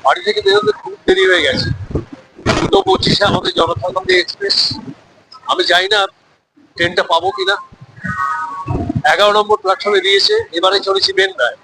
বাড়ি থেকে বেরোতে খুব দেরি হয়ে গেছে। 2:25 আমাদের জনশতাব্দী এক্সপ্রেস। আমি জানি না ট্রেনটা পাবো কিনা। 11 নম্বর প্ল্যাটফর্মে দিয়েছে, এবারে চলেছি বেন্দায়।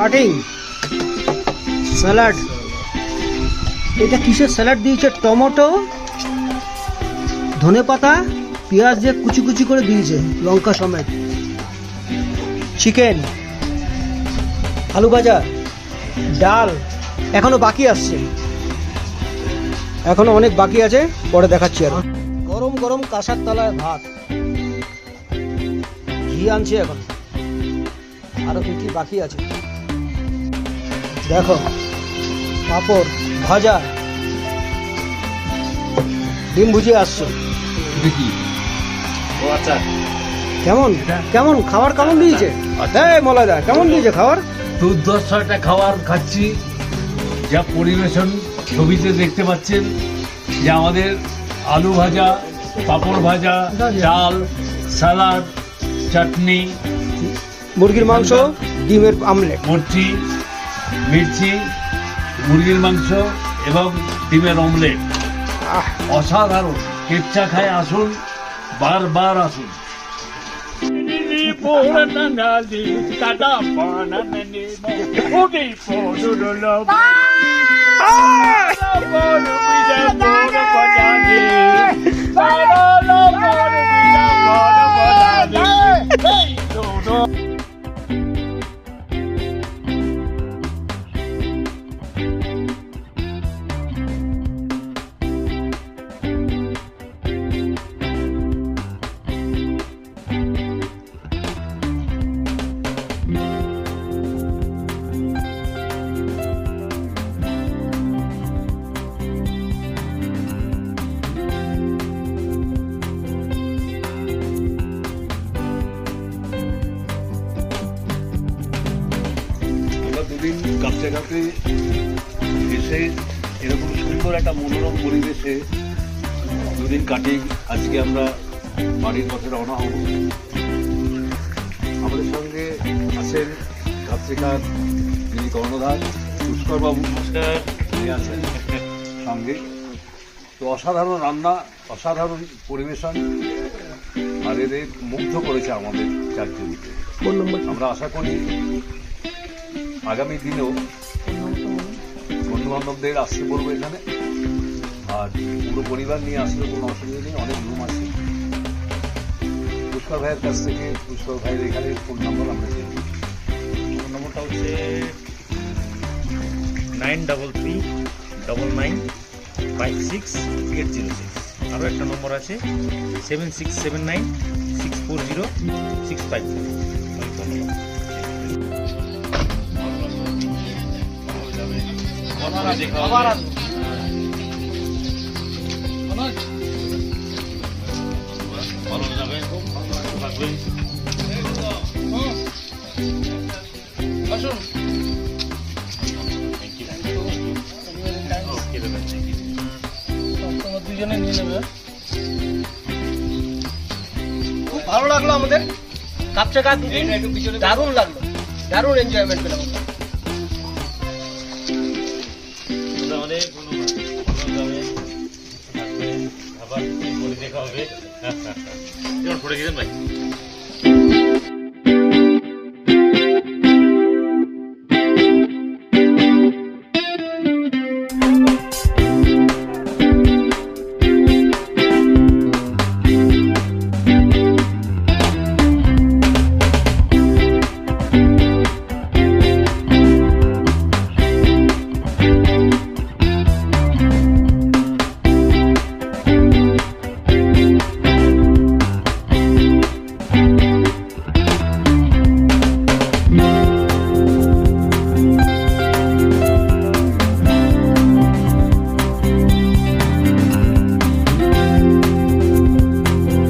Cutting salad. এটা কিসের স্যালাড দিয়েছে? টমেটো, ধনেপাতা, পেঁয়াজ দিয়ে কুচি কুচি করে দিয়েছে, লঙ্কা সমেত। চিকেন, আলু ভাজা, ডাল এখনো বাকি আসছে, এখনো অনেক বাকি আছে, পরে দেখাচ্ছি। আর গরম গরম কাঁসার তলায় ভাত, ঘি আনছে এখন, আরো কি কি বাকি আছে দেখো। পাঁপড় ভাজা, ডিম ভুজিয়ে আসছে। কেমন কেমন খাবার কেমন দিয়েছে? এই মলাদা কেমন দিয়েছে খাবার? দুর্ধর্ষ একটা খাবার খাচ্ছি, যা পরিবেশন ছবিতে দেখতে পাচ্ছেন যে আমাদের আলু ভাজা, পাঁপড় ভাজা, ডাল, স্যালাড, চাটনি, মুরগির মাংস, ডিমের আমলেট, মির্চি, মুরগির মাংস এবং ডিমের অমলেট। অসাধারণ। কেচ্চা খায় আসুন, বারবার আসুন। দুদিন কাছাকাছি এসে এরকম সুন্দর একটা মনোরম পরিবেশে দুদিন কাটিয়ে আজকে আমরা বাড়ির পথে রওনা হব। আমাদের সঙ্গে আছেন কাত্রিকার যিনি কর্ণধার পুষ্করবাবু, তিনি আছেন সঙ্গে। তো অসাধারণ রান্না, অসাধারণ পরিবেশন, আর এদের মুগ্ধ করেছে আমাদের চারজনকে। আমরা আশা করি আগামী দিনেও বন্ধু বান্ধবদের আসতে বলবো এখানে, আর পুরো পরিবার নিয়ে আসলে কোনো অসুবিধা নেই, অনেক রুম আছে। পুষ্কর ভাইয়ের কাছ থেকে পুষ্কর ভাইয়ের এখানে ফোন নম্বর আমরা জেনে নিই। ফোন নম্বরটা হচ্ছে 9339956806। আরও একটা নম্বর আছে 7679640655। ভালো যাবে, থাকবেন। দুজনে নিয়ে নেবে। খুব ভালো লাগলো আমাদের কাপচাকা দুদিন, দারুণ লাগলো, দারুণ এনজয়মেন্ট পেলাম। আবার দেখা হবে। পড়ে গেছেন ভাই।